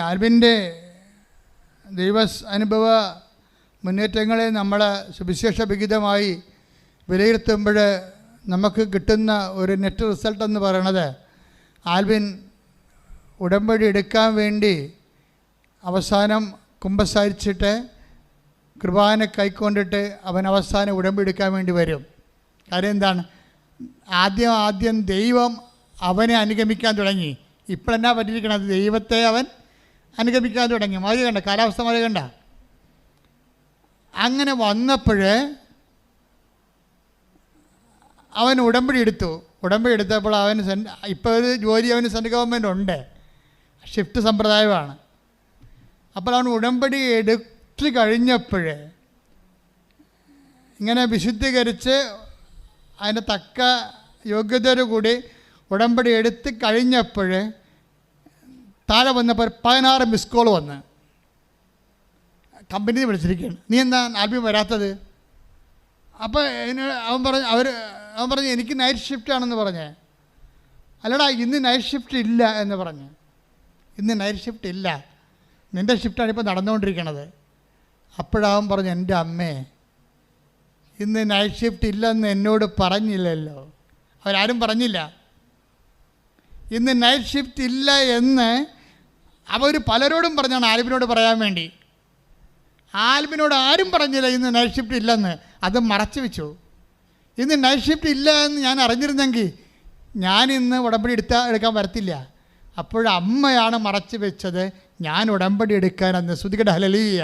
ആൽബിൻ്റെ ദൈവ അനുഭവ മുന്നേറ്റങ്ങളെ നമ്മൾ സുവിശേഷ വിഹിതമായി വിലയിരുത്തുമ്പോൾ നമുക്ക് കിട്ടുന്ന ഒരു നെറ്റ് റിസൾട്ട് എന്ന് പറയണത്, ആൽബിൻ ഉടമ്പടി എടുക്കാൻ വേണ്ടി അവസാനം കുമ്പസാരിച്ചിട്ട് കൃപാന കൈക്കൊണ്ടിട്ട് അവൻ അവസാനം ഉടമ്പടി എടുക്കാൻ വേണ്ടി വരും. കാര്യം എന്താണ്? ആദ്യം ദൈവം അവനെ അനുഗമിക്കാൻ തുടങ്ങി. ഇപ്പോഴെന്നാ പറ്റിയിരിക്കണത്? ദൈവത്തെ അവൻ അനുഗമിക്കാൻ തുടങ്ങി. മതി കണ്ട, കാലാവസ്ഥ മതി കണ്ട. അങ്ങനെ വന്നപ്പോൾ അവൻ ഉടമ്പടി എടുത്തു. ഉടമ്പടി എടുത്തപ്പോൾ അവന് ഇപ്പോൾ ഒരു ജോലി അവന് സെൻട്രൽ ഗവൺമെൻറ് ഉണ്ട്, ഷിഫ്റ്റ് സമ്പ്രദായമാണ്. അപ്പോൾ അവൻ ഉടമ്പടി എടുത്ത് കഴിഞ്ഞപ്പോൾ ഇങ്ങനെ വിശുദ്ധീകരിച്ച് അതിൻ്റെ തക്ക യോഗ്യതയോടുകൂടി ഉടമ്പടി എടുത്ത് കഴിഞ്ഞപ്പോൾ താഴെ വന്നപ്പോൾ 16 മിസ് കോൾ വന്ന് കമ്പനി വിളിച്ചിരിക്കുകയാണ്. നീ എന്താ ആൽബിൻ വരാത്തത്? അപ്പോൾ അവൻ പറഞ്ഞു എനിക്ക് നൈറ്റ് ഷിഫ്റ്റ് ആണെന്ന് പറഞ്ഞേ. അല്ലടാ, ഇന്ന് നൈറ്റ് ഷിഫ്റ്റ് ഇല്ല എന്ന് പറഞ്ഞു. ഇന്ന് നൈറ്റ് ഷിഫ്റ്റ് ഇല്ല, നിൻ്റെ ഷിഫ്റ്റാണ് ഇപ്പോൾ നടന്നുകൊണ്ടിരിക്കണത്. അപ്പോഴവൻ പറഞ്ഞു, എൻ്റെ അമ്മേ, ഇന്ന് നൈറ്റ് ഷിഫ്റ്റ് ഇല്ലെന്ന് എന്നോട് പറഞ്ഞില്ലല്ലോ. അവരാരും പറഞ്ഞില്ല. ഇന്ന് നൈറ്റ് ഷിഫ്റ്റ് ഇല്ല എന്ന് അവർ പലരോടും പറഞ്ഞാണ് ആൽബിനോട് പറയാൻ വേണ്ടി. ആൽബിനോട് ആരും പറഞ്ഞില്ല ഇന്ന് നൈറ്റ് ഷിഫ്റ്റ് ഇല്ലെന്ന്. അത് മറച്ചു വെച്ചു. ഇന്ന് നൈറ്റ് ഷിഫ്റ്റ് ഇല്ല എന്ന് ഞാൻ അറിഞ്ഞിരുന്നെങ്കിൽ ഞാനിന്ന് ഉടമ്പടി എടുക്കാൻ വരത്തില്ല. അപ്പോഴമ്മയാണ് മറച്ചു വെച്ചത്. ഞാൻ ഉടമ്പടി എടുക്കാനെന്ന്. ശ്രുതികട ഹല്ലേലൂയ.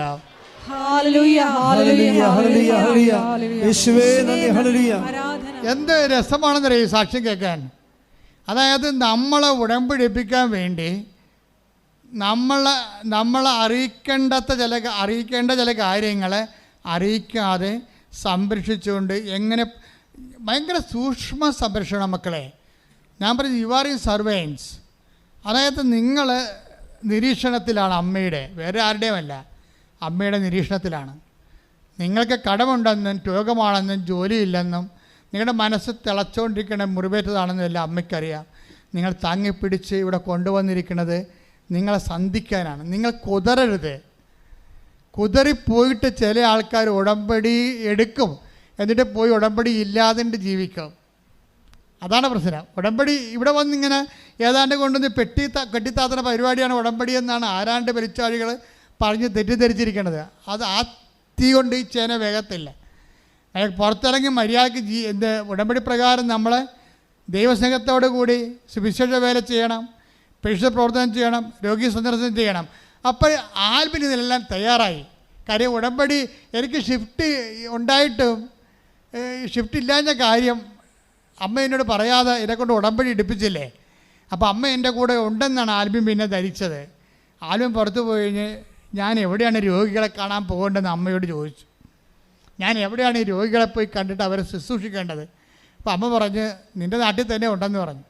എന്ത് രസമാണെന്നറിയാം സാക്ഷ്യം കേൾക്കാൻ. അതായത് നമ്മളെ ഉടമ്പടിപ്പിക്കാൻ വേണ്ടി നമ്മളെ അറിയിക്കേണ്ട ചില കാര്യങ്ങളെ അറിയിക്കാതെ സംരക്ഷിച്ചുകൊണ്ട് എങ്ങനെ ഭയങ്കര സൂക്ഷ്മ സംരക്ഷണം. മക്കളെ, ഞാൻ പറഞ്ഞു, യു ആർ ഇൻ സർവൈൻസ്. അതായത് നിങ്ങൾ നിരീക്ഷണത്തിലാണ് അമ്മയുടെ, വേറെ ആരുടെയുമല്ല, അമ്മയുടെ നിരീക്ഷണത്തിലാണ്. നിങ്ങൾക്ക് കടമുണ്ടെന്നും രോഗമാണെന്നും ജോലിയില്ലെന്നും നിങ്ങളുടെ മനസ്സ് തിളച്ചുകൊണ്ടിരിക്കുന്ന മുറിവേറ്റതാണെന്നും എല്ലാം അമ്മയ്ക്കറിയാം. നിങ്ങൾ താങ്ങിപ്പിടിച്ച് ഇവിടെ കൊണ്ടുവന്നിരിക്കുന്നത് നിങ്ങളെ സന്ധിക്കാനാണ്. നിങ്ങൾ കുതറരുത്. കുതറിപ്പോയിട്ട് ചില ആൾക്കാർ ഉടമ്പടി എടുക്കും, എന്നിട്ട് പോയി ഉടമ്പടി ഇല്ലാതെ ജീവിക്കും. അതാണ് പ്രശ്നം. ഉടമ്പടി ഇവിടെ വന്നിങ്ങനെ ഏതാണ്ട് കൊണ്ടുവന്ന് കെട്ടിത്താത്തുന്ന പരിപാടിയാണ് ഉടമ്പടി എന്നാണ് ആരാണ്ട് പെരിച്ചാഴികൾ പറഞ്ഞ് തെറ്റിദ്ധരിച്ചിരിക്കുന്നത്. അത് ആ തീ കൊണ്ട് ഈ ചേന വേഗത്തില്ല. പുറത്തിറങ്ങി മര്യാദയ്ക്ക് ഉടമ്പടി പ്രകാരം നമ്മൾ ദൈവസ്നേഹത്തോടു കൂടി സുവിശേഷ വേല ചെയ്യണം, പരിശുദ്ധ പ്രവർത്തനം ചെയ്യണം, രോഗി സന്ദർശനം ചെയ്യണം. അപ്പോൾ ആൽബിൻ ഇതിനെല്ലാം തയ്യാറായി. കാര്യം ഉടമ്പടി എനിക്ക് ഷിഫ്റ്റ് ഉണ്ടായിട്ടും ഷിഫ്റ്റ് ഇല്ലാഞ്ഞ കാര്യം അമ്മ എന്നോട് പറയാതെ എന്നെക്കൊണ്ട് ഉടമ്പടി എടുപ്പിച്ചില്ലേ. അപ്പോൾ അമ്മ എൻ്റെ കൂടെ ഉണ്ടെന്നാണ് ആൽബിൻ പിന്നെ ധരിച്ചത്. ആൽബിൻ പുറത്തു പോയി കഴിഞ്ഞ് ഞാൻ എവിടെയാണ് രോഗികളെ കാണാൻ പോകേണ്ടതെന്ന് അമ്മയോട് ചോദിച്ചു. ഞാൻ എവിടെയാണ് ഈ രോഗികളെ പോയി കണ്ടിട്ട് അവരെ ശുശ്രൂഷിക്കേണ്ടത്? അപ്പോൾ അമ്മ പറഞ്ഞ് നിൻ്റെ നാട്ടിൽ തന്നെ ഉണ്ടെന്ന് പറഞ്ഞു.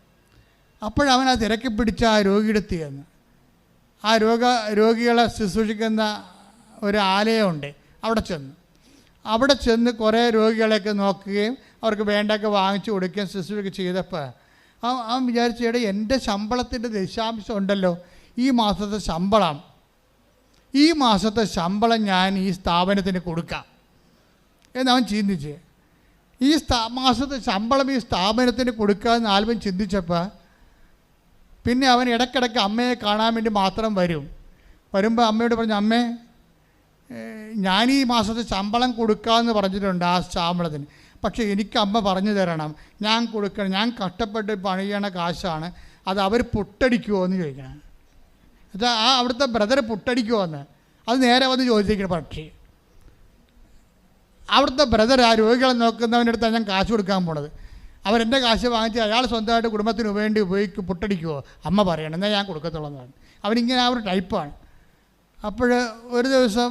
അപ്പോഴവൻ ആ തിരക്കി പിടിച്ച ആ രോഗിയെടുത്ത് ചെന്ന് ആ രോഗികളെ ശുശ്രൂഷിക്കുന്ന ഒരു ആലയമുണ്ട്, അവിടെ ചെന്ന് കുറേ രോഗികളെയൊക്കെ നോക്കുകയും അവർക്ക് വേണ്ടതൊക്കെ വാങ്ങിച്ചു കൊടുക്കുകയും ശുശ്രൂഷ ചെയ്തപ്പോൾ അവൻ വിചാരിച്ചു, എൻ്റെ ശമ്പളത്തിൻ്റെ ദശാംശം ഉണ്ടല്ലോ, ഈ മാസത്തെ ശമ്പളം ഞാൻ ഈ സ്ഥാപനത്തിന് കൊടുക്കാം എന്നവൻ ചിന്തിച്ച്. ഈ മാസത്തെ ശമ്പളം ഈ സ്ഥാപനത്തിന് കൊടുക്കാമെന്ന് ആൽബിൻ ചിന്തിച്ചപ്പോൾ പിന്നെ അവൻ ഇടയ്ക്കിടയ്ക്ക് അമ്മയെ കാണാൻ വേണ്ടി മാത്രം വരുമ്പോൾ അമ്മയോട് പറഞ്ഞു, അമ്മേ, ഞാൻ ഈ മാസത്തെ ശമ്പളം കൊടുക്കാമെന്ന് പറഞ്ഞിട്ടുണ്ട് ആ ശമ്പളത്തിന്. പക്ഷേ എനിക്ക് അമ്മ പറഞ്ഞു തരണം, ഞാൻ കൊടുക്കണം, ഞാൻ കഷ്ടപ്പെട്ട് പണിയണ കാശാണ്, അത് അവർ പുട്ടടിക്കുമോ എന്ന് ചോദിക്കണം. എന്നുവെച്ചാൽ ആ അവിടുത്തെ ബ്രദർ പുട്ടടിക്കുമോ എന്ന് അത് നേരെ വന്ന് ചോദിച്ചിരിക്കണം. പക്ഷേ അവിടുത്തെ ബ്രദർ ആ രോഗികളെ നോക്കുന്നവൻ്റെ അടുത്താണ് ഞാൻ കാശ് കൊടുക്കാൻ പോണത്. അവരെൻ്റെ കാശ് വാങ്ങിച്ച് അയാൾ സ്വന്തമായിട്ട് കുടുംബത്തിന് വേണ്ടി പുട്ടടിക്കുമോ അമ്മ പറയണം, എന്നാൽ ഞാൻ കൊടുക്കത്തുള്ളൂ എന്നാണ്. അവനിങ്ങനെ ആ ഒരു ടൈപ്പാണ്. അപ്പോൾ ഒരു ദിവസം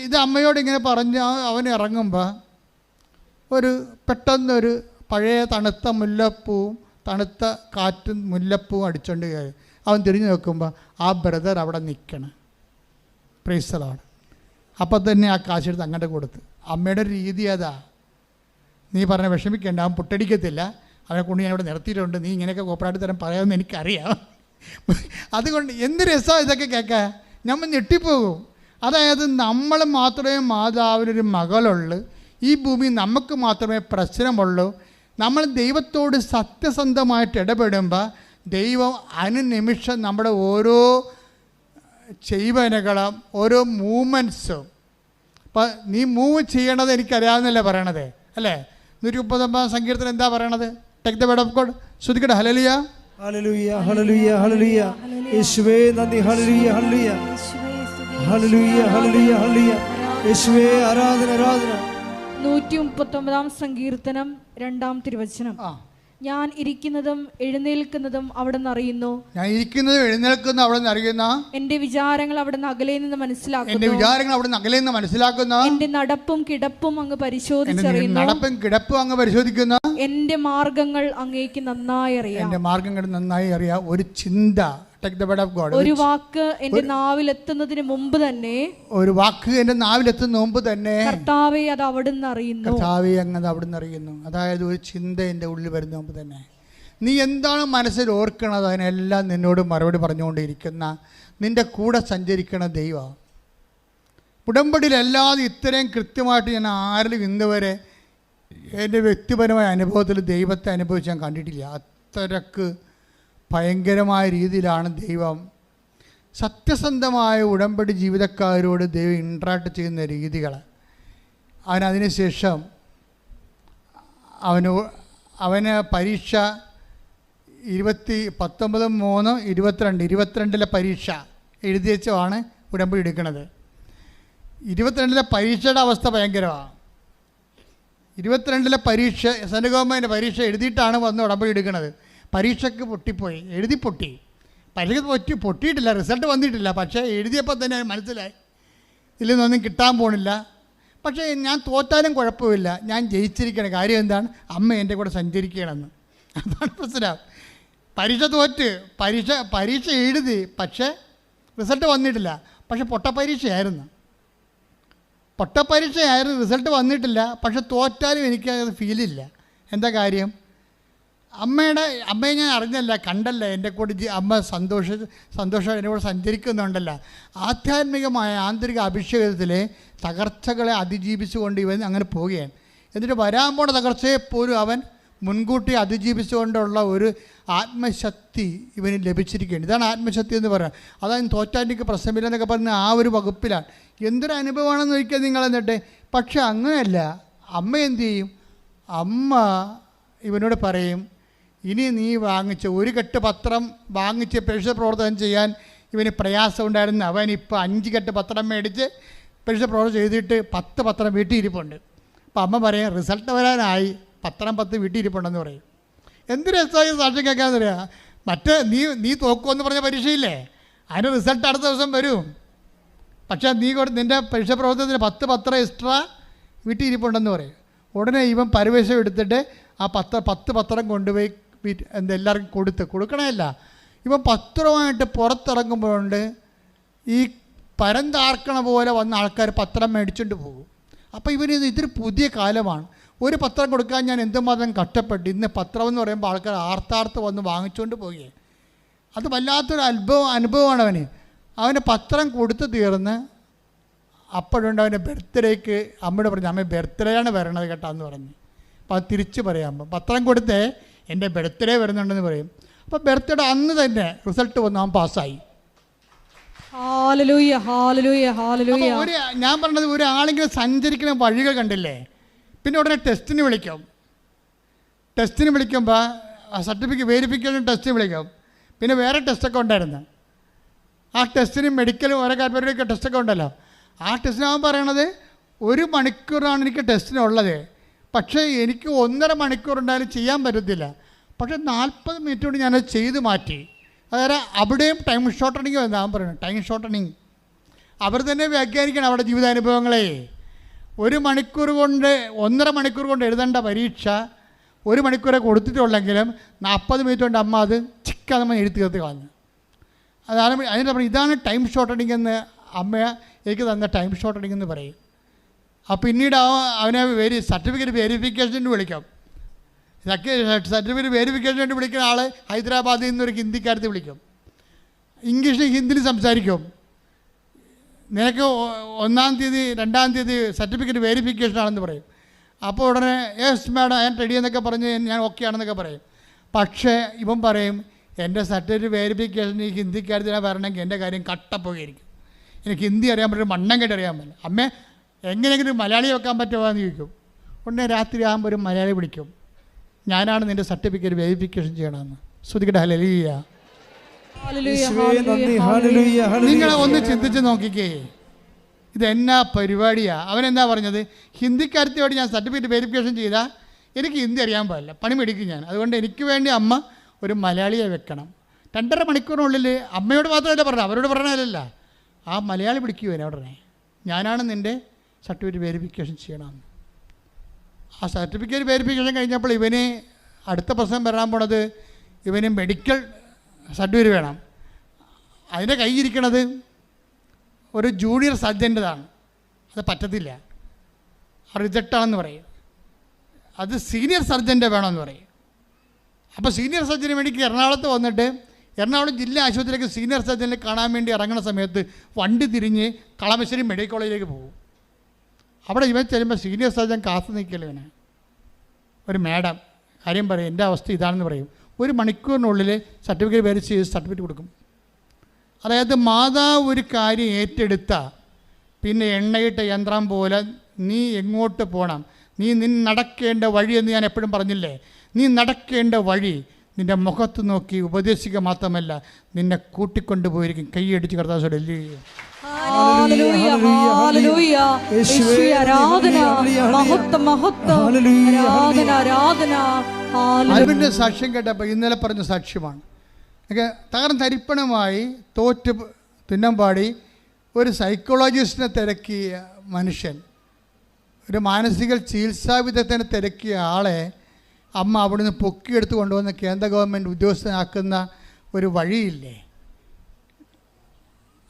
ഇത് അമ്മയോട് ഇങ്ങനെ പറഞ്ഞ് അവൻ ഇറങ്ങുമ്പോൾ പെട്ടെന്നൊരു പഴയ തണുത്ത കാറ്റും മുല്ലപ്പൂവും അടിച്ചുകൊണ്ട് കയറി. അവൻ തിരിഞ്ഞു നോക്കുമ്പോൾ ആ ബ്രദർ അവിടെ നിൽക്കണം. Praise the Lord. അപ്പം തന്നെ ആ കാശെടുത്ത് അങ്ങോട്ട് കൊടുത്ത്. അമ്മയുടെ രീതി അതാ. നീ പറഞ്ഞ വിഷമിക്കേണ്ട, അവൻ പുട്ടടിക്കത്തില്ല, അവനെ കൊണ്ട് ഞാൻ ഇവിടെ നിർത്തിയിട്ടുണ്ട്, നീ ഇങ്ങനെയൊക്കെ കോപ്പറായിട്ട് തരാൻ പറയാമെന്ന് എനിക്കറിയാം. അതുകൊണ്ട് എന്ത് രസമാണ് ഇതൊക്കെ കേൾക്കാൻ, നമ്മൾ ഞെട്ടിപ്പോകും. അതായത് നമ്മൾ മാത്രമേ മാതാവിനൊരു മകളുള്ളൂ, ഈ ഭൂമി നമുക്ക് മാത്രമേ പ്രശ്നമുള്ളൂ. നമ്മൾ ദൈവത്തോട് സത്യസന്ധമായിട്ട് ഇടപെടുമ്പോൾ ദൈവം അനുനിമിഷം നമ്മുടെ ഓരോ ചെയ്വനകളും ഓരോ മൂവ്മെൻറ്റ്സും, അപ്പം നീ മൂവ് ചെയ്യണത് എനിക്കറിയാവുന്നല്ലേ പറയണത് അല്ലേ? 139 സങ്കീർത്തനം എന്താ പറയണത്? Take the word of God. ശ്രുതിക്കട്ടെ. Hallelujah hallelujah hallelujah hallelujah. യേശുവേ നന്ദി. Hallelujah hallelujah hallelujah hallelujah hallelujah. യേശുവേ ആരാധന ആരാധന. 139 സങ്കീർത്തനം 2 തിരുവചനം. ഞാൻ ഇരിക്കുന്നതും എഴുന്നേൽക്കുന്നതും അവിടെ നിന്ന് അറിയുന്നു. ഞാൻ ഇരിക്കുന്നതും എഴുന്നേൽക്കുന്നതും അവിടെ നിന്ന് അറിയുന്ന. എന്റെ വിചാരങ്ങൾ അവിടെ നിന്ന് അകലെ നിന്ന് മനസ്സിലാക്കുന്നു. എന്റെ വിചാരങ്ങൾ അവിടെ നിന്ന് അകലെ നിന്ന് മനസ്സിലാക്കുന്ന. എന്റെ നടപ്പും കിടപ്പും അങ്ങ് പരിശോധിച്ചറിയുന്നു. നടപ്പും കിടപ്പും അങ്ങ് പരിശോധിക്കുന്ന. എന്റെ മാർഗങ്ങൾ അങ്ങേക്ക് നന്നായി അറിയാം. എന്റെ മാർഗങ്ങൾ നന്നായി അറിയാം. ഒരു ചിന്ത, take the word of God. ഒരു വാക്ക് എന്റെ നാവിൽ എത്തുന്നതിന് മുമ്പ് തന്നെ, ഒരു വാക്ക് എന്റെ നാവിൽ എത്തുന്ന മുമ്പ് തന്നെ കർത്താവേ അത് അവിടുന്ന് അറിയുന്നു. കർത്താവേ അങ്ങ് അവിടുന്ന് അറിയുന്നു. അതായത് ഒരു ചിന്ത എൻ്റെ ഉള്ളിൽ വരുന്ന മുമ്പ് തന്നെ നീ എന്താണ് മനസ്സിൽ ഓർക്കണത് അതിനെല്ലാം നിന്നോട് മറുപടി പറഞ്ഞുകൊണ്ടിരിക്കുന്ന, നിന്റെ കൂടെ സഞ്ചരിക്കണ ദൈവം. ഉടമ്പടിയിലല്ലാതെ ഇത്രയും കൃത്യമായിട്ട് ഞാൻ ആരിലും ഇന്ന് വരെ എൻ്റെ വ്യക്തിപരമായ അനുഭവത്തിൽ ദൈവത്തെ അനുഭവിച്ച് ഞാൻ കണ്ടിട്ടില്ല. അത്രക്ക് ഭയങ്കരമായ രീതിയിലാണ് ദൈവം സത്യസന്ധമായ ഉടമ്പടി ജീവിതക്കാരോട് ദൈവം ഇൻട്രാക്ട് ചെയ്യുന്ന രീതികൾ. അതിനുശേഷം അവന് പരീക്ഷ 19/3/22 പരീക്ഷ എഴുതി വെച്ചാണ് ഉടമ്പടി എടുക്കുന്നത്. 22 പരീക്ഷയുടെ അവസ്ഥ ഭയങ്കരമാണ്. 22 പരീക്ഷ സെൻട്രൽ ഗവൺമെൻറ് പരീക്ഷ എഴുതിയിട്ടാണ് വന്ന് ഉടമ്പടി എടുക്കുന്നത്. പരീക്ഷയ്ക്ക് പൊട്ടിപ്പോയി, എഴുതി പൊട്ടി. പരീക്ഷ പൊട്ടിയിട്ടില്ല, റിസൾട്ട് വന്നിട്ടില്ല. പക്ഷേ എഴുതിയപ്പോൾ തന്നെ മനസ്സിലായി ഇതിൽ നിന്നൊന്നും കിട്ടാൻ പോണില്ല. പക്ഷേ ഞാൻ തോറ്റാലും കുഴപ്പമില്ല, ഞാൻ ജയിച്ചിരിക്കണം. കാര്യം എന്താണ്? അമ്മ എൻ്റെ കൂടെ സഞ്ചരിക്കണമെന്ന്. അതാണ് പ്രശ്നം. പരീക്ഷ തോറ്റ്, പരീക്ഷ എഴുതി, പക്ഷേ റിസൾട്ട് വന്നിട്ടില്ല. പക്ഷേ പൊട്ടപ്പരീക്ഷയായിരുന്നു, റിസൾട്ട് വന്നിട്ടില്ല. പക്ഷെ തോറ്റാലും എനിക്കത് ഫീലില്ല. എന്താ കാര്യം? അമ്മയെ ഞാൻ അറിഞ്ഞല്ല, കണ്ടല്ല, എൻ്റെ കൂടെ അമ്മ സന്തോഷം എൻ്റെ കൂടെ സഞ്ചരിക്കുന്നുണ്ടല്ല. ആധ്യാത്മികമായ ആന്തരിക അഭിഷേകത്തിലെ തകർച്ചകളെ അതിജീവിച്ചുകൊണ്ട് ഇവൻ അങ്ങനെ പോവുകയാണ്. എന്നിട്ട് വരാൻ പോണ തകർച്ചയെപ്പോലും അവൻ മുൻകൂട്ടി അതിജീവിച്ചുകൊണ്ടുള്ള ഒരു ആത്മശക്തി ഇവന് ലഭിച്ചിരിക്കുകയാണ്. ഇതാണ് ആത്മശക്തി എന്ന് പറയുന്നത്. അതായത് തോറ്റാനിക്ക് പ്രശ്നമില്ലെന്നൊക്കെ പറഞ്ഞ ആ ഒരു വകുപ്പിലാണ്. എന്തൊരു അനുഭവമാണെന്ന് ചോദിക്കുക നിങ്ങൾ. എന്നിട്ട് പക്ഷെ അങ്ങനെയല്ല. അമ്മ എന്തു ചെയ്യും? അമ്മ ഇവനോട് പറയും, ഇനി നീ വാങ്ങിച്ച ഒരു കെട്ട് പത്രം വാങ്ങിച്ച് പരീക്ഷ പ്രവർത്തനം ചെയ്യാൻ ഇവന് പ്രയാസം ഉണ്ടായിരുന്നു. അവൻ ഇപ്പോൾ 5 കെട്ട് പത്രം മേടിച്ച് പരീക്ഷ പ്രവർത്തനം ചെയ്തിട്ട് 10 പത്രം വീട്ടിൽ ഇരിപ്പുണ്ട്. അപ്പോൾ അമ്മ പറയും, റിസൾട്ട് വരാനായി, പത്രം 10 വീട്ടിൽ ഇരിപ്പുണ്ടെന്ന് പറയും. എന്ത് രസമായി സാക്ഷ്യം കേൾക്കാന്ന് പറയാ. മറ്റേ നീ തോക്കുമെന്ന് പറഞ്ഞ പരീക്ഷയില്ലേ, അതിൻ്റെ റിസൾട്ട് അടുത്ത ദിവസം വരും. പക്ഷേ നിൻ്റെ പരീക്ഷ പ്രവർത്തനത്തിന് 10 പത്രം എക്സ്ട്രാ വീട്ടിൽ ഇരിപ്പുണ്ടെന്ന് പറയും. ഉടനെ ഇവൻ പരവേശം എടുത്തിട്ട് ആ 10 പത്രം കൊണ്ടുപോയി എല്ലാവർക്കും കൊടുക്കണമല്ല. ഇവൻ പത്രമായിട്ട് പുറത്തിറങ്ങുമ്പോഴുണ്ട് ഈ പരന്താർക്കണ പോലെ വന്ന ആൾക്കാർ പത്രം മേടിച്ചുകൊണ്ട് പോകും. അപ്പോൾ ഇതൊരു പുതിയ കാലമാണ്. ഒരു പത്രം കൊടുക്കാൻ ഞാൻ എന്തുമാത്രം കഷ്ടപ്പെട്ടു. ഇന്ന് പത്രം എന്ന് പറയുമ്പോൾ ആൾക്കാർ ആർത്താർത്ത് വന്ന് വാങ്ങിച്ചുകൊണ്ട് പോവുകയാണ്. അത് വല്ലാത്തൊരു അനുഭവമാണ് അവന്. അവന് പത്രം കൊടുത്ത് തീർന്ന് അപ്പോഴുണ്ട് അവൻ്റെ ബർത്ത്ഡേക്ക് അമ്മയോട് പറഞ്ഞു, അമ്മ ബർത്ത്ഡേയാണ് വരണത് കേട്ടാന്ന് പറഞ്ഞു. അപ്പോൾ അത് തിരിച്ച് പറയാം, പത്രം കൊടുത്തേ എൻ്റെ ബർത്ത്ഡേ വരുന്നുണ്ടെന്ന് പറയും. അപ്പോൾ ബർത്ത്ഡേ അന്ന് തന്നെ റിസൾട്ട് വന്നു, അവൻ പാസ്സായി. ഞാൻ പറഞ്ഞത് ഒരാളെങ്കിലും സഞ്ചരിക്കുന്ന വഴികൾ കണ്ടില്ലേ. പിന്നെ ഉടനെ ടെസ്റ്റിന് വിളിക്കുമ്പോൾ സർട്ടിഫിക്കറ്റ് വെരിഫിക്കേഷൻ ടെസ്റ്റിന് വിളിക്കും. പിന്നെ വേറെ ടെസ്റ്റൊക്കെ ഉണ്ടായിരുന്നു. ആ ടെസ്റ്റിന് മെഡിക്കലും ഓരോ കാര്യപരിപാടിയൊക്കെ ടെസ്റ്റൊക്കെ ഉണ്ടല്ലോ. ആ ടെസ്റ്റിന് അവൻ പറയണത് 1 മണിക്കൂറാണ് എനിക്ക് ടെസ്റ്റിനുള്ളത്. പക്ഷേ എനിക്ക് 1.5 മണിക്കൂർ ഉണ്ടായാലും ചെയ്യാൻ പറ്റത്തില്ല. പക്ഷേ 40 മിനിറ്റ് കൊണ്ട് ഞാനത് ചെയ്ത് മാറ്റി. അതായത് അവിടെയും ടൈം ഷോർട്ടണിങ് എന്നാ അവൻ പറയുന്നത്. ടൈം ഷോർട്ടണിങ് അവർ തന്നെ വ്യാഖ്യാനിക്കണം അവിടെ ജീവിതാനുഭവങ്ങളെ. 1 മണിക്കൂർ കൊണ്ട് 1.5 മണിക്കൂർ കൊണ്ട് എഴുതേണ്ട പരീക്ഷ 1 മണിക്കൂറെ കൊടുത്തിട്ടുള്ളെങ്കിലും 40 മിനിറ്റ് കൊണ്ട് അമ്മ അത് ചിക്കാതെ എഴുതി തീർത്ത് കളഞ്ഞു. അതാണ് അതിൻ്റെ പറയും, ഇതാണ് ടൈം ഷോർട്ടണിങ് എന്ന് അമ്മ എനിക്ക് തന്ന ടൈം ഷോർട്ടണിങ് എന്ന് പറയും. അപ്പോൾ പിന്നീട് അവനെ സർട്ടിഫിക്കറ്റ് വെരിഫിക്കേഷന് വിളിക്കാം. സർട്ടിഫിക്കറ്റ് വെരിഫിക്കേഷന് വേണ്ടി വിളിക്കുന്ന ആൾ ഹൈദരാബാദിൽ നിന്നൊരു ഹിന്ദിക്കാരത്തെ വിളിക്കും. ഇംഗ്ലീഷിൽ ഹിന്ദിയിൽ സംസാരിക്കും. നിനക്ക് 1-ാം തീയതി 2-ാം തീയതി സർട്ടിഫിക്കറ്റ് വെരിഫിക്കേഷൻ ആണെന്ന് പറയും. അപ്പോൾ ഉടനെ യെസ് മാഡം ഞാൻ റെഡി എന്നൊക്കെ പറഞ്ഞ് ഞാൻ ഓക്കെ ആണെന്നൊക്കെ പറയും. പക്ഷേ ഇവൻ പറയും എൻ്റെ സർട്ടിഫിക്കറ്റ് വെരിഫിക്കേഷൻ ഈ ഹിന്ദിക്കാരത്തിനാണ് വരണമെങ്കിൽ എൻ്റെ കാര്യം കട്ടപ്പോയിരിക്കും. എനിക്ക് ഹിന്ദി അറിയാൻ പറ്റും, മണ്ണം കേട്ട് അറിയാൻ പറ്റില്ല. അമ്മേ എങ്ങനെയെങ്കിലും മലയാളി വെക്കാൻ പറ്റുമോ എന്ന് ചോദിക്കും. ഉടനെ രാത്രി ആകുമ്പോൾ ഒരു മലയാളി വിളിക്കും, ഞാനാണ് നിൻ്റെ സർട്ടിഫിക്കറ്റ് വെരിഫിക്കേഷൻ ചെയ്യണമെന്ന്. ശ്രുതിക്കട്ടെ ഹല്ലേലൂയ. നിങ്ങളെ ഒന്ന് ചിന്തിച്ച് നോക്കിക്കേ, ഇതെന്നാ പരിപാടിയാണ്. അവനെന്താ പറഞ്ഞത്? ഹിന്ദിക്കാരത്തിയോട് ഞാൻ സർട്ടിഫിക്കറ്റ് വെരിഫിക്കേഷൻ ചെയ്താൽ എനിക്ക് ഹിന്ദി അറിയാൻ പാടില്ല, പണി മേടിക്കും ഞാൻ. അതുകൊണ്ട് എനിക്ക് വേണ്ടി അമ്മ ഒരു മലയാളിയെ വെക്കണം. 2.5 മണിക്കൂറിനുള്ളിൽ അമ്മയോട് മാത്രമല്ല പറഞ്ഞത്, അവരോട് പറഞ്ഞതല്ല, ആ മലയാളി പിടിക്കുവേനെ ഉടനെ ഞാനാണ് നിൻ്റെ സർട്ടിഫിക്കറ്റ് വെരിഫിക്കേഷൻ ചെയ്യണമെന്ന്. ആ സർട്ടിഫിക്കറ്റ് വെരിഫിക്കേഷൻ കഴിഞ്ഞപ്പോൾ ഇവന് അടുത്ത പ്രശ്നം വരാൻ പോണത്, ഇവന് മെഡിക്കൽ സർട്ടിഫിക്കറ്റ് വേണം. അതിൻ്റെ കയ്യിരിക്കണത് ഒരു ജൂനിയർ സർജൻ്റെതാണ്. അത് പറ്റത്തില്ല, റിജക്റ്റാണെന്ന് പറയും. അത് സീനിയർ സർജൻ്റെ വേണമെന്ന് പറയും. അപ്പോൾ സീനിയർ സർജന് വേണ്ടി എറണാകുളത്ത് വന്നിട്ട് എറണാകുളം ജില്ലാ ആശുപത്രിയിലേക്ക് സീനിയർ സർജനെ കാണാൻ വേണ്ടി ഇറങ്ങുന്ന സമയത്ത് വണ്ടി തിരിഞ്ഞ് കളമശ്ശേരി മെഡിക്കൽ കോളേജിലേക്ക് പോകും. അവിടെ ഇവൻ ചെല്ലുമ്പോൾ സീനിയർ സർജൻ കാത്തു നിൽക്കല്ലോ ഇവനെ. ഒരു മാഡം കാര്യം പറയും, എൻ്റെ അവസ്ഥ ഇതാണെന്ന് പറയും. 1 മണിക്കൂറിനുള്ളിൽ സർട്ടിഫിക്കറ്റ് വെരിഫൈ ചെയ്ത് സർട്ടിഫിക്കറ്റ് കൊടുക്കും. അതായത് മാതാവ് ഒരു കാര്യം ഏറ്റെടുത്താൽ പിന്നെ എണ്ണയിട്ട യന്ത്രം പോലെ നീ എങ്ങോട്ട് പോകണം, നീ നടക്കേണ്ട വഴിയെന്ന് ഞാൻ എപ്പോഴും പറഞ്ഞില്ലേ. നീ നടക്കേണ്ട വഴി നിൻ്റെ മുഖത്ത് നോക്കി ഉപദേശിക്കുക മാത്രമല്ല, നിന്നെ കൂട്ടിക്കൊണ്ടുപോയിരിക്കും. കൈയടിച്ച് കർത്താവ് അറിവിൻ്റെ സാക്ഷ്യം കേട്ടപ്പോൾ ഇന്നലെ പറഞ്ഞ സാക്ഷ്യമാണ്. തകർന്നരിപ്പണമായി തോറ്റ് തുന്നമ്പാടി ഒരു സൈക്കോളജിസ്റ്റിനെ തിരക്കിയ മനുഷ്യൻ, ഒരു മാനസിക ചികിത്സാ വിദഗ്ധനെ തിരക്കിയ ആളെ അമ്മ അവിടുന്ന് പൊക്കിയെടുത്ത് കൊണ്ടുവന്ന് കേന്ദ്ര ഗവൺമെൻറ് ഉദ്യോഗസ്ഥനാക്കുന്ന ഒരു വഴിയില്ലേ,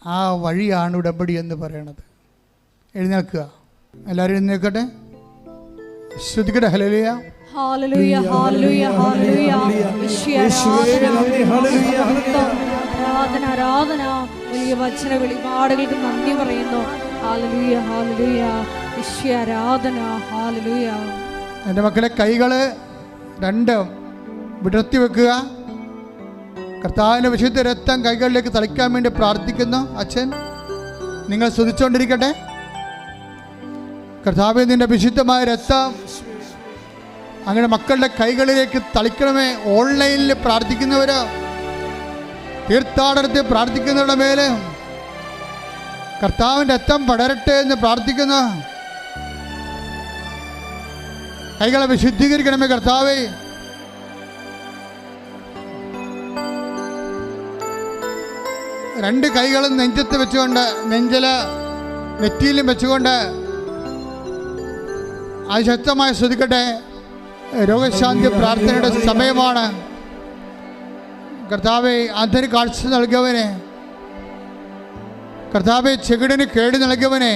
ആ വഴിയാണ് ഉടമ്പടി എന്ന് പറയണത്. എഴുന്നേൽക്കുക, എല്ലാവരും എഴുന്നേൽക്കട്ടെ, ശ്രുതിക്കട്ടെ ഹല്ലേലൂയ. Hallelujah hallelujah hallelujah. ആരാധന ആരാധന. വലിയ വചന വെളിപാടുകൾക്ക് നന്ദി പറയുന്നു. Hallelujah hallelujah. ഈശോ ആരാധന. ഹല്ലേലൂയ. എൻ്റെ മക്കളെ കൈകൾ 2 വിടർത്തി വെക്കുക. കർത്താവിൻ്റെ വിശുദ്ധ രക്തം കൈകളിലേക്ക് തളിക്കാൻ വേണ്ടി പ്രാർത്ഥിക്കുന്നു. അച്ഛൻ നിങ്ങൾ സ്തുതിച്ചുകൊണ്ടിരിക്കട്ടെ. കർത്താവേ നിൻ്റെ വിശുദ്ധമായ രക്തം അങ്ങനെ മക്കളുടെ കൈകളിലേക്ക് തളിക്കണമേ. ഓൺലൈനിൽ പ്രാർത്ഥിക്കുന്നവരോ തീർത്ഥാടനത്തിൽ പ്രാർത്ഥിക്കുന്നവരുടെ മേലെ കർത്താവിൻ്റെ രക്തം പടരട്ടെ എന്ന് പ്രാർത്ഥിക്കുന്നു. കൈകളെ വിശുദ്ധീകരിക്കണമേ കർത്താവേ. രണ്ട് കൈകളും നെഞ്ചത്ത് വെച്ചുകൊണ്ട്, നെറ്റിയിലും വെച്ചുകൊണ്ട് അത് ശക്തമായി ശ്രദ്ധിക്കട്ടെ. രോഗശാന്തി പ്രാർത്ഥനയുടെ സമയമാണ്. കർത്താവെ അന്ധന് കാഴ്ച നൽകിയവനെ, കർത്താവെ ചെകിടിന് കേട് നൽകിയവനെ,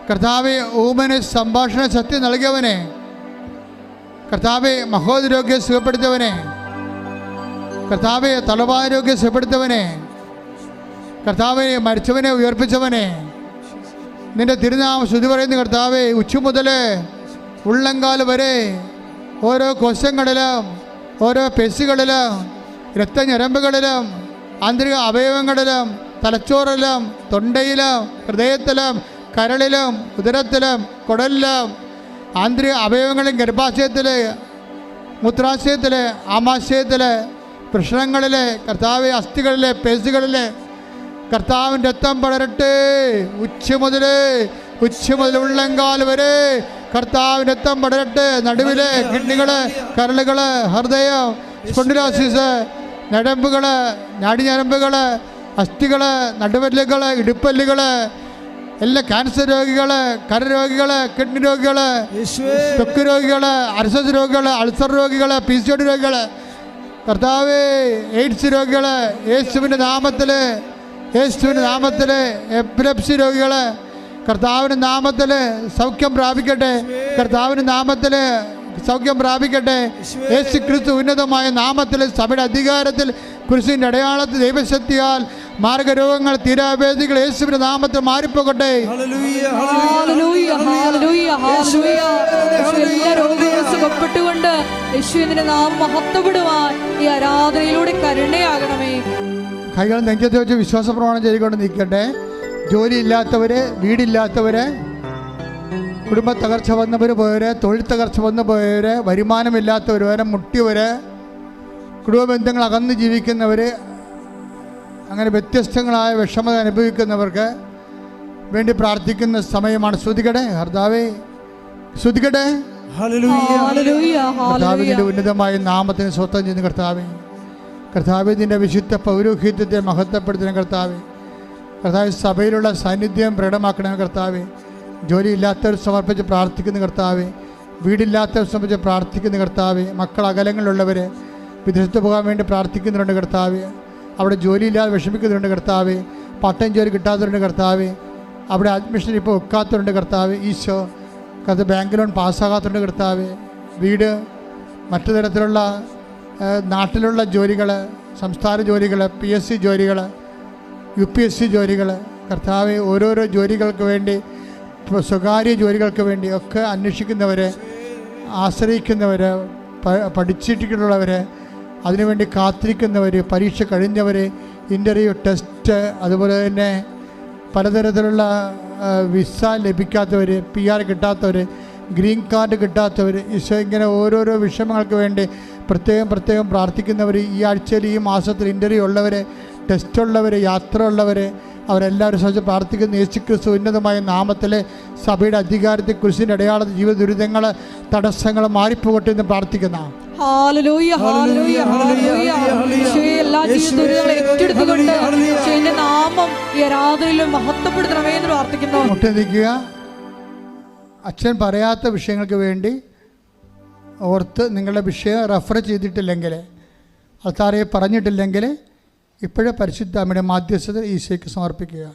കർത്താവെ ഊമന് സംഭാഷണ ശക്തി നൽകിയവനെ, കർത്താവെ മഹോദരോഗ്യം സുഖപ്പെടുത്തിയവനെ, കർത്താവെ തലവാരോഗ്യം സുഖപ്പെടുത്തിയവനെ, കർത്താവെ മരിച്ചവനെ ഉയർപ്പിച്ചവനെ, നിന്റെ തിരുനാമം സ്തുതി പറയുന്ന കർത്താവെ, ഉച്ച മുതൽ ഉള്ളങ്കാൽ വരെ ഓരോ കോശങ്ങളിലും ഓരോ പെശുകളിലും രക്തഞരമ്പുകളിലും ആന്തരിക അവയവങ്ങളിലും തലച്ചോറിലും തൊണ്ടയിലും ഹൃദയത്തിലും കരളിലും ഉദരത്തിലും കുടലിലും ആന്തരിക അവയവങ്ങളിലും ഗർഭാശയത്തിൽ മൂത്രാശയത്തിൽ ആമാശയത്തിൽ പ്രശ്നങ്ങളിൽ കർത്താവ് അസ്ഥികളിൽ പേശികളിൽ കർത്താവിൻ്റെ രക്തം പടരട്ടെ. ഉച്ച മുതൽ ഉള്ളങ്കാൽ വരെ കർത്താവിൻ്റെ രക്തം പടരട്ടെ. നടുവിലെ കിഡ്നികൾ, കരളുകൾ, ഹൃദയം, സ്പോണ്ടിലോസിസ്, ഞരമ്പുകൾ, നാടിഞരമ്പുകൾ, അസ്ഥികൾ, നടുവല്ലുകൾ, ഇടുപ്പല്ലുകൾ, എല്ലാ ക്യാൻസർ രോഗികൾ, കരരോഗികൾ, കിഡ്നി രോഗികൾ, ത്വക്ക് രോഗികൾ, അർസസ് രോഗികൾ, അൾസർ രോഗികൾ, PCOD രോഗികൾ, കർത്താവേ എയ്ഡ്സ് രോഗികൾ, യേശുവിൻ്റെ നാമത്തിൽ എപ്പിലെപ്സി രോഗികൾ കർത്താവിൻ്റെ നാമത്തിൽ സൗഖ്യം പ്രാപിക്കട്ടെ. കർത്താവിൻ്റെ നാമത്തിൽ സൗഖ്യം പ്രാപിക്കട്ടെ. യേശു ക്രിസ്തു ഉന്നതമായ നാമത്തിൽ സഭയുടെ അധികാരത്തിൽ കുരിശിൻ്റെ അടയാളത്തിൽ ദൈവശക്തിയാൽ മാർഗരോഗങ്ങൾ, തീരാവേദികൾ യേശുവിന്റെ നാമത്തിൽ മാറിപ്പോകട്ടെ. സുഖപ്പെട്ടുകൊണ്ട് യേശുവിന്റെ നാമം മഹത്വപ്പെടുവാൻ ഈ ആരാധനയിലൂടെ കരുണയാകണമേ. കൈകൾ നെഞ്ചത്ത് വെച്ച് വിശ്വാസ പ്രമാണം ചെയ്തുകൊണ്ട് നിൽക്കട്ടെ. ജോലിയില്ലാത്തവര്, വീടില്ലാത്തവര്, കുടുംബ തകർച്ച വന്നവർ പോയവര്, തൊഴിൽ തകർച്ച വന്നു പോയവര്, വരുമാനമില്ലാത്തവർ വരെ, മുട്ടിയവര്, കുടുംബ ബന്ധങ്ങൾ അകന്ന് ജീവിക്കുന്നവർ, അങ്ങനെ വ്യത്യസ്തങ്ങളായ വിഷമത അനുഭവിക്കുന്നവർക്ക് വേണ്ടി പ്രാർത്ഥിക്കുന്ന സമയമാണ്. ശ്രുതികട്ടെ കർത്താവേ, ശ്രുതികട്ടെ. കർത്താവിൻ്റെ ഉന്നതമായ നാമത്തിന് സ്വന്തം ചെയ്യുന്ന കർത്താവേ, കർത്താവേ നിൻ്റെ വിശുദ്ധ പൗരോഹിത്യത്തെ മഹത്വപ്പെടുത്തുന്ന കർത്താവേ, കർത്താവ് സഭയിലുള്ള സാന്നിധ്യം പ്രകടമാക്കണ കർത്താവേ, ജോലിയില്ലാത്തവർ സമർപ്പിച്ച് പ്രാർത്ഥിക്കുന്ന കർത്താവേ, വീടില്ലാത്തവർ സമർപ്പിച്ച് പ്രാർത്ഥിക്കുന്ന കർത്താവേ, മക്കൾ അകലങ്ങളിലുള്ളവർ വിദേശത്ത് പോകാൻ വേണ്ടി പ്രാർത്ഥിക്കുന്നുണ്ട് കർത്താവേ, അവിടെ ജോലിയില്ലാതെ വിഷമിക്കുന്നുണ്ട് കർത്താവേ, പാർട്ട്-ടൈം ജോലി കിട്ടാത്തവരുണ്ട് കർത്താവേ, അവിടെ അഡ്മിഷൻ ഇപ്പോൾ വെക്കാത്തവരുണ്ട് കർത്താവേ, ഈശോ കർത്താവ് ബാങ്ക് ലോൺ പാസ്സാകാത്തവരുണ്ട് കർത്താവേ, വീട്, മറ്റു തരത്തിലുള്ള നാട്ടിലുള്ള ജോലികൾ, സംസ്ഥാന ജോലികൾ, PSC ജോലികൾ, UPSC ജോലികൾ, കർത്താവെ ഓരോരോ ജോലികൾക്ക് വേണ്ടി, സ്വകാര്യ ജോലികൾക്ക് വേണ്ടി ഒക്കെ അന്വേഷിക്കുന്നവർ, ആശ്രയിക്കുന്നവർ, പഠിച്ചിട്ടുള്ളവർ, അതിനുവേണ്ടി കാത്തിരിക്കുന്നവർ, പരീക്ഷ കഴിഞ്ഞവർ, ഇൻ്റർവ്യൂ, ടെസ്റ്റ്, അതുപോലെ തന്നെ പലതരത്തിലുള്ള വിസ ലഭിക്കാത്തവർ, PR കിട്ടാത്തവർ, ഗ്രീൻ കാർഡ് കിട്ടാത്തവർ, ഈശോ ഇങ്ങനെ ഓരോരോ വിഷമങ്ങൾക്ക് വേണ്ടി പ്രത്യേകം പ്രാർത്ഥിക്കുന്നവർ, ഈ ആഴ്ചയിൽ ഈ മാസത്തിൽ ഇൻ്റർവ്യൂ ഉള്ളവർ, ടെസ്റ്റ് ഉള്ളവർ, യാത്ര ഉള്ളവർ, അവരെല്ലാവരും സംബന്ധിച്ച് പ്രാർത്ഥിക്കുന്ന യേശുക്രിസ്തു ഉന്നതമായ നാമത്തിലെ സഭയുടെ അധികാരത്തിൽ കുരിശിൻ്റെ അടയാളത്തിൽ ജീവിത ദുരിതങ്ങൾ, തടസ്സങ്ങൾ മാറിപ്പോകട്ടെ എന്ന് പ്രാർത്ഥിക്കുന്ന മുട്ടനിക്കുക. അച്ഛൻ പറയാത്ത വിഷയങ്ങൾക്ക് വേണ്ടി ഓർത്ത് നിങ്ങളുടെ വിഷയം റെഫർ ചെയ്തിട്ടില്ലെങ്കിൽ, ആൾക്കാരെ പറഞ്ഞിട്ടില്ലെങ്കിൽ ഇപ്പോഴേ പരിശുദ്ധ അമ്മയുടെ മാധ്യസ്ഥത ഈശോയ്ക്ക് സമർപ്പിക്കുക.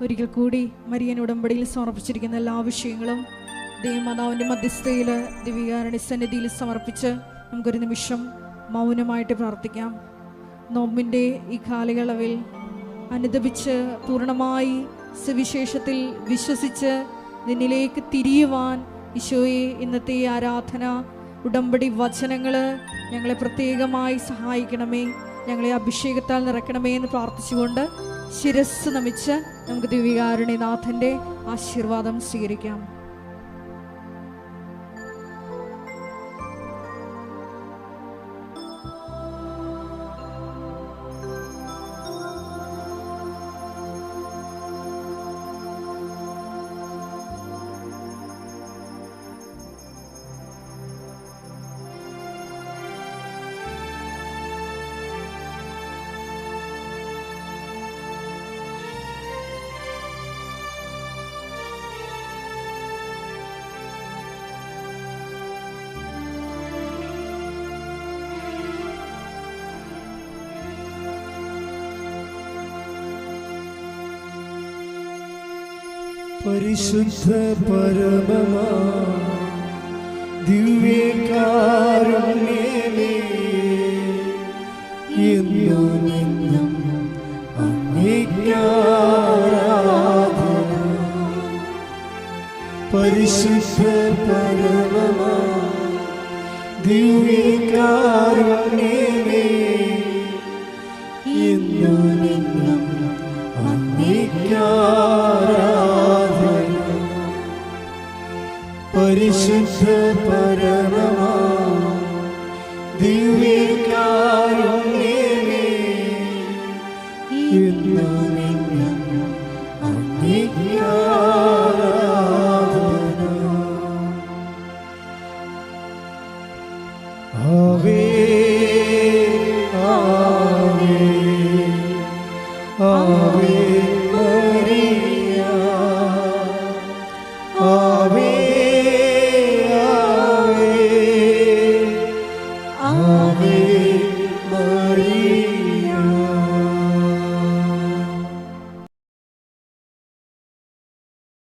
ഒരിക്കൽ കൂടി മരിയൻ ഉടമ്പടിയിൽ സമർപ്പിച്ചിരിക്കുന്ന എല്ലാ വിഷയങ്ങളും ദൈവമാതാവിൻ്റെ മധ്യസ്ഥയിൽ ദിവ്യകാരുണ്യ സന്നിധിയിൽ സമർപ്പിച്ച് നമുക്കൊരു നിമിഷം മൗനമായിട്ട് പ്രാർത്ഥിക്കാം. നോമ്പിൻ്റെ ഈ കാലയളവിൽ അനുദപിച്ച് പൂർണ്ണമായി സുവിശേഷത്തിൽ വിശ്വസിച്ച് നിന്നിലേക്ക് തിരിയുവാൻ ഈശോയെ ഇന്നത്തെ ആരാധന, ഉടമ്പടി വചനങ്ങൾ ഞങ്ങളെ പ്രത്യേകമായി സഹായിക്കണമേ, ഞങ്ങളെ അഭിഷേകത്താൽ നിറയ്ക്കണമേ എന്ന് പ്രാർത്ഥിച്ചുകൊണ്ട് ശിരസ് നമിച്ച് നമുക്ക് ദിവ്യകാരുണ്യനാഥൻ്റെ ആശീർവാദം സ്വീകരിക്കാം. പരിശുദ്ധ പരമമാ ദിവ്യകാരുണ്യമേ, എന്നും അങ്ങേയ്ക്കാരാധന. പരിശുദ്ധ പരമമാ ദിവ്യ ദിവ്യകാരുണ്യമേ ഇന്നും എന്നും അങ്ങേയ്ക്കാരാധന. പരിശുദ്ധ പരമമാ ദിവ്യകാരുണ്യമേ ഇന്നും എന്നും അങ്ങേയ്ക്കാരാധന. ആവേ